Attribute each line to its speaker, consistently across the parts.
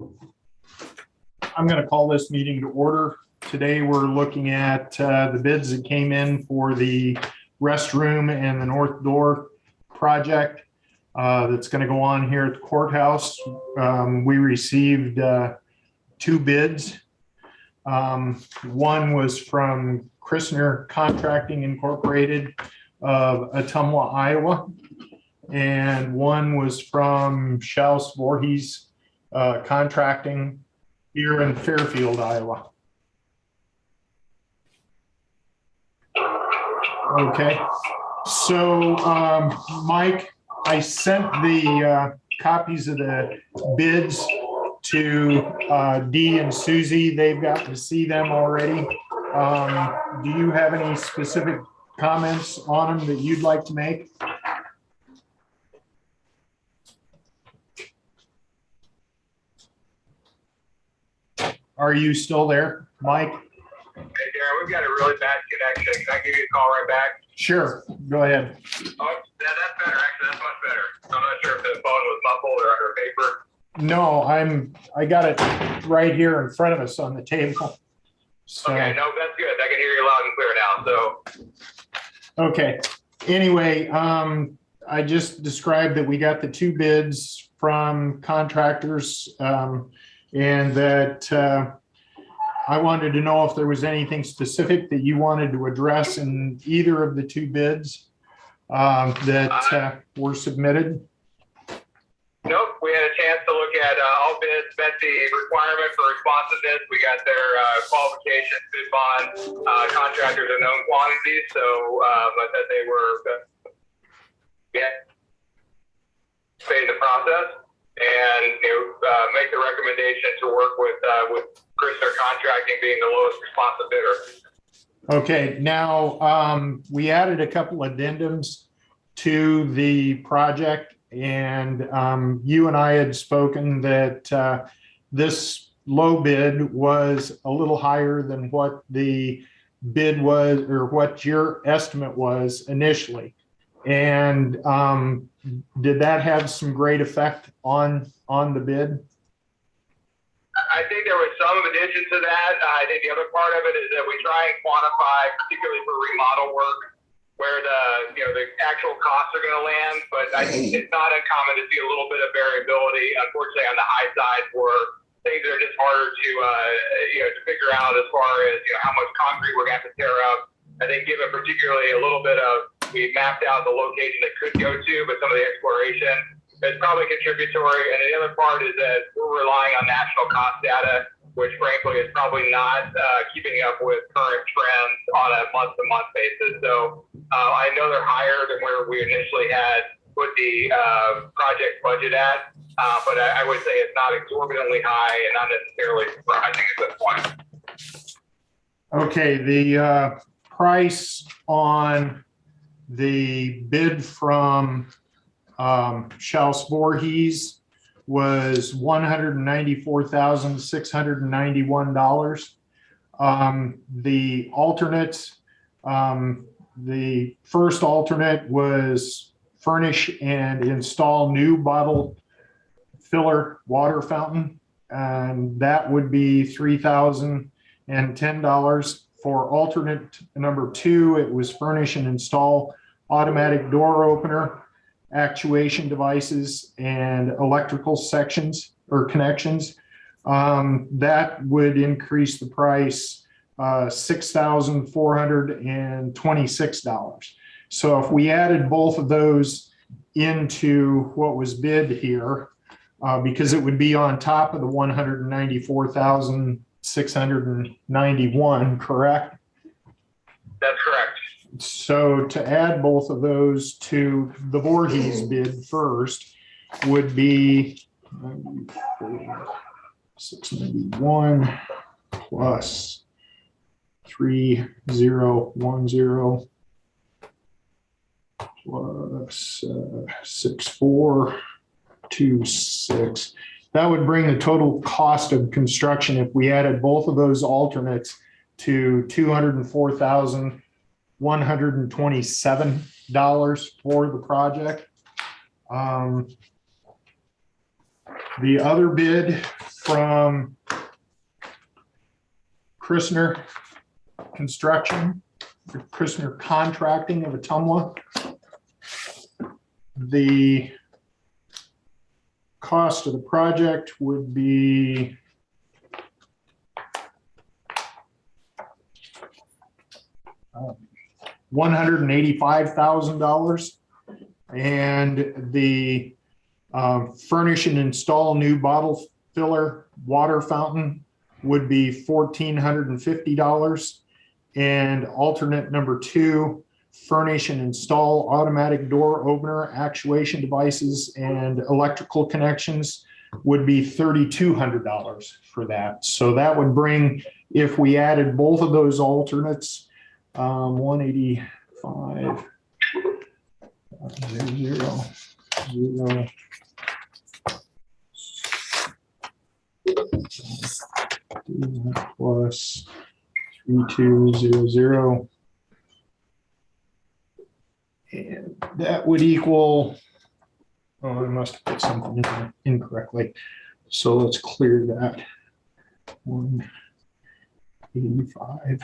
Speaker 1: I'm going to call this meeting to order. Today we're looking at the bids that came in for the restroom and the north door project that's going to go on here at the courthouse. We received two bids. One was from Christner Contracting Incorporated of Ottumwa, Iowa, and one was from Schaus Voorhees Contracting here in Fairfield, Iowa. Okay, so Mike, I sent the copies of the bids to Dee and Susie. They've gotten to see them already. Do you have any specific comments on them that you'd like to make? Are you still there, Mike?
Speaker 2: Hey, Darren, we've got a really bad connection. Can I give you a call right back?
Speaker 1: Sure, go ahead.
Speaker 2: Oh, that's better, actually. That's much better. I'm not sure if the phone was muffled or under paper.
Speaker 1: No, I got it right here in front of us on the table. So,
Speaker 2: okay, no, that's good. I can hear you loud and clear now. So,
Speaker 1: okay. Anyway, I just described that we got the two bids from contractors, and that I wanted to know if there was anything specific that you wanted to address in either of the two bids that were submitted.
Speaker 2: Nope, we had a chance to look at all bids, met the requirement for responsiveness. We got their qualifications, bid bond, contractors and known quantities. So I said they were in the process and make the recommendation to work with Christner Contracting being the lowest responsive bidder.
Speaker 1: Okay, now we added a couple addendums to the project, and you and I had spoken that this low bid was a little higher than what the bid was, or what your estimate was initially. And did that have some great effect on the bid?
Speaker 2: I think there was some addition to that. I think the other part of it is that we try and quantify, particularly for remodel work, where the actual costs are going to land. But I think it's not uncommon to see a little bit of variability, unfortunately, on the high side for things that are just harder to to figure out as far as how much concrete we're going to have to tear up. I think given particularly a little bit of, we mapped out the location that could go to, but some of the exploration is probably contributory. And the other part is that we're relying on national cost data, which frankly is probably not keeping up with current trends on a month-to-month basis. So I know they're higher than where we initially had put the project budget at, but I would say it's not exorbitantly high and not necessarily surprising at this point.
Speaker 1: Okay, the price on the bid from Schaus Voorhees was $194,691. The alternates, the first alternate was furnish and install new bottle filler water fountain, and that would be $3,010. For alternate number 2, it was furnish and install automatic door opener, actuation devices, and electrical sections or connections. That would increase the price $6,426. So if we added both of those into what was bid here, because it would be on top of the $194,691, correct?
Speaker 2: That's correct.
Speaker 1: So to add both of those to the Voorhees bid first would be 691 plus 3010 plus 6426. That would bring the total cost of construction, if we added both of those alternates, to $204,127 for the project. The other bid from Christner Construction, Christner Contracting of Atumwa. The cost of the project would be $185,000, and the furnish and install new bottle filler water fountain would be $1,450, and alternate number 2, furnish and install automatic door opener, actuation devices, and electrical connections would be $3,200 for that. So that would bring, if we added both of those alternates, 185, 0, 0, 0, plus 3200. And that would equal, oh, I must have put something in there incorrectly. So let's clear that. 185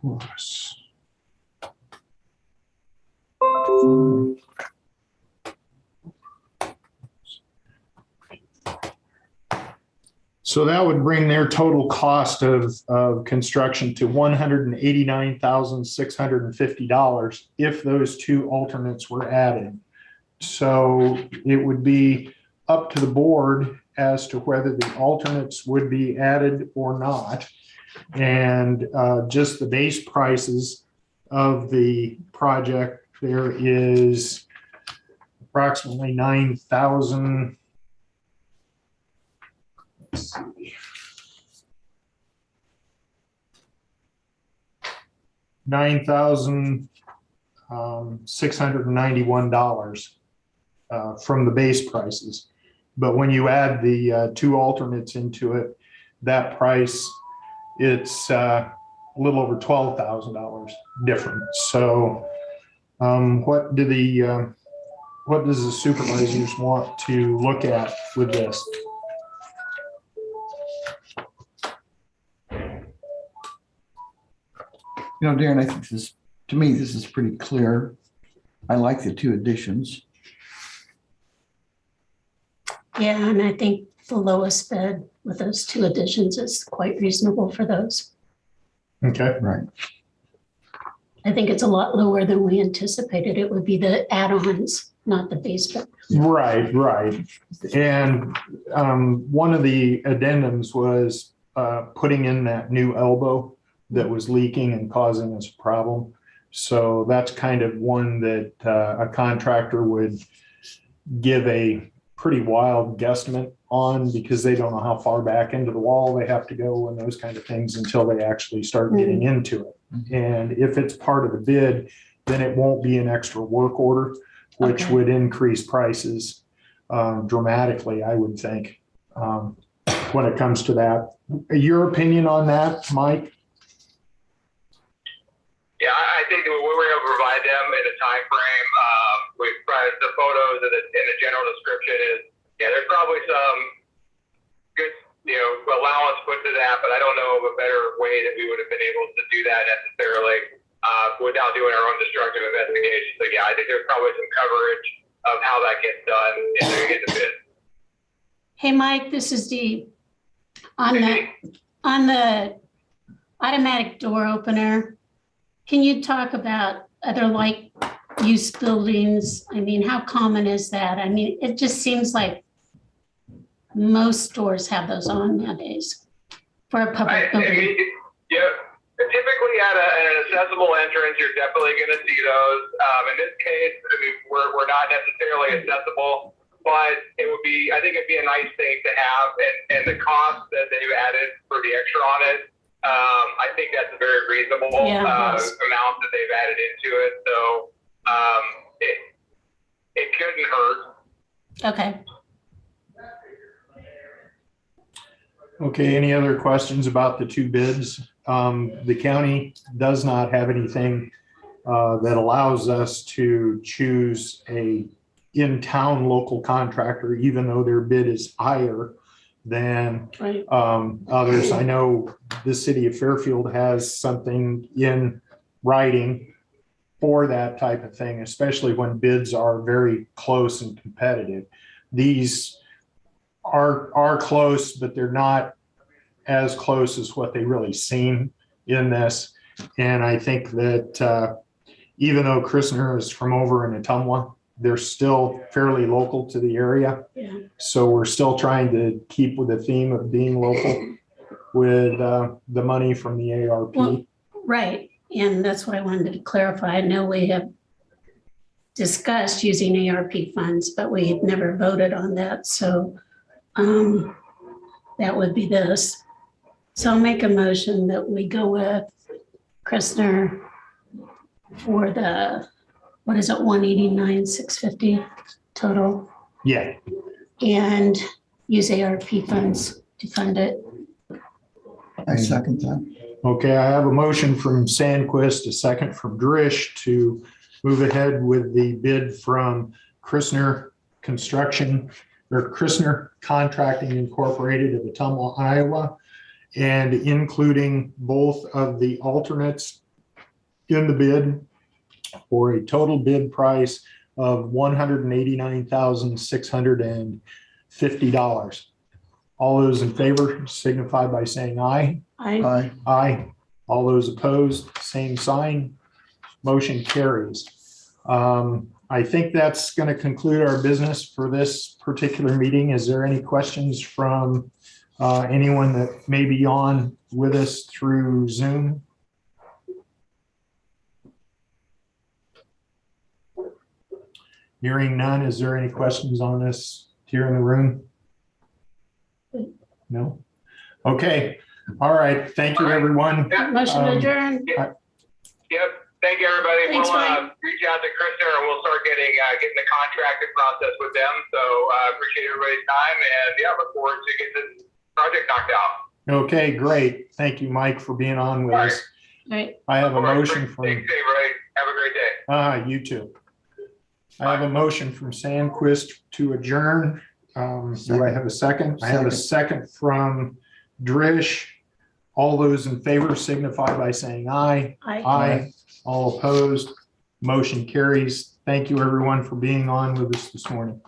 Speaker 1: plus. So that would bring their total cost of construction to $189,650 if those 2 alternates were added. So it would be up to the board as to whether the alternates would be added or not. And just the base prices of the project, there is approximately 9,000. Let's see. $9,691 from the base prices. But when you add the 2 alternates into it, that price, it's a little over $12,000 different. So what does the supervisors want to look at with this?
Speaker 3: You know, Darren, I think this, to me, this is pretty clear. I like the 2 additions.
Speaker 4: Yeah, and I think the lowest bid with those 2 additions is quite reasonable for those.
Speaker 1: Okay.
Speaker 3: Right.
Speaker 4: I think it's a lot lower than we anticipated. It would be the add-ons, not the base bid.
Speaker 1: Right. And one of the addendums was putting in that new elbow that was leaking and causing us a problem. So that's kind of one that a contractor would give a pretty wild guesstimate on, because they don't know how far back into the wall they have to go and those kind of things until they actually start getting into it. And if it's part of the bid, then it won't be an extra work order, which would increase prices dramatically, I would think, when it comes to that. Your opinion on that, Mike?
Speaker 2: Yeah, I think that we were able to provide them in a time frame. We provided the photos and the general description is, yeah, there's probably some good, allowance put to that, but I don't know of a better way that we would have been able to do that necessarily without doing our own destructive investigation. So yeah, I think there's probably some coverage of how that gets done in the bid.
Speaker 4: Hey, Mike, this is Dee. On the automatic door opener, can you talk about other like use buildings? I mean, how common is that? I mean, it just seems like most stores have those on nowadays for a public building.
Speaker 2: Yeah, typically at an accessible entrance, you're definitely going to see those. In this case, I mean, we're not necessarily accessible, but it would be, I think it'd be a nice thing to have, and the cost that they've added for the extra on it, I think that's a very reasonable amount that they've added into it. So it couldn't hurt.
Speaker 4: Okay.
Speaker 1: Okay, any other questions about the 2 bids? The county does not have anything that allows us to choose a in-town local contractor, even though their bid is higher than
Speaker 4: Right.
Speaker 1: others. I know the city of Fairfield has something in writing for that type of thing, especially when bids are very close and competitive. These are close, but they're not as close as what they really seem in this. And I think that even though Christner is from over in Atumwa, they're still fairly local to the area.
Speaker 4: Yeah.
Speaker 1: So we're still trying to keep with the theme of being local with the money from the ARP.
Speaker 4: Well, right. And that's what I wanted to clarify. I know we have discussed using ARP funds, but we had never voted on that. So that would be this. So I'll make a motion that we go with Christner for the, what is it, 189,650 total,
Speaker 1: Yeah,
Speaker 4: and use ARP funds to fund it.
Speaker 3: I second that.
Speaker 1: okay, I have a motion from Sandquist, a second from Drish to move ahead with the bid from Christner Construction or Christner Contracting Incorporated of Atumwa, Iowa, and including both of the alternates in the bid for a total bid price of $189,650. All those in favor signify by saying aye.
Speaker 3: Aye.
Speaker 1: Aye. All those opposed, same sign. Motion carries. I think that's going to conclude our business for this particular meeting. Is there any questions from anyone that may be on with us through Zoom? Hearing none, is there any questions on this here in the room? No? Okay. All right. Thank you, everyone.
Speaker 4: Motion adjourned.
Speaker 2: Yep. Thank you, everybody.
Speaker 4: Thanks,
Speaker 2: We'll
Speaker 4: Mike.
Speaker 2: reach out to Christner and we'll start getting the contracted process with them. So appreciate everybody's time and look forward to getting this project knocked out.
Speaker 1: Okay, great. Thank you, Mike, for being on with us.
Speaker 4: Right.
Speaker 1: I have a
Speaker 2: All right,
Speaker 1: motion from,
Speaker 2: Thanks, everybody. Have a great day.
Speaker 1: you too. I have a motion from Sandquist to adjourn. Do I have a second? I have a second from Drish. All those in favor signify by saying aye. Aye. All opposed, motion carries. Thank you, everyone, for being on with us this morning.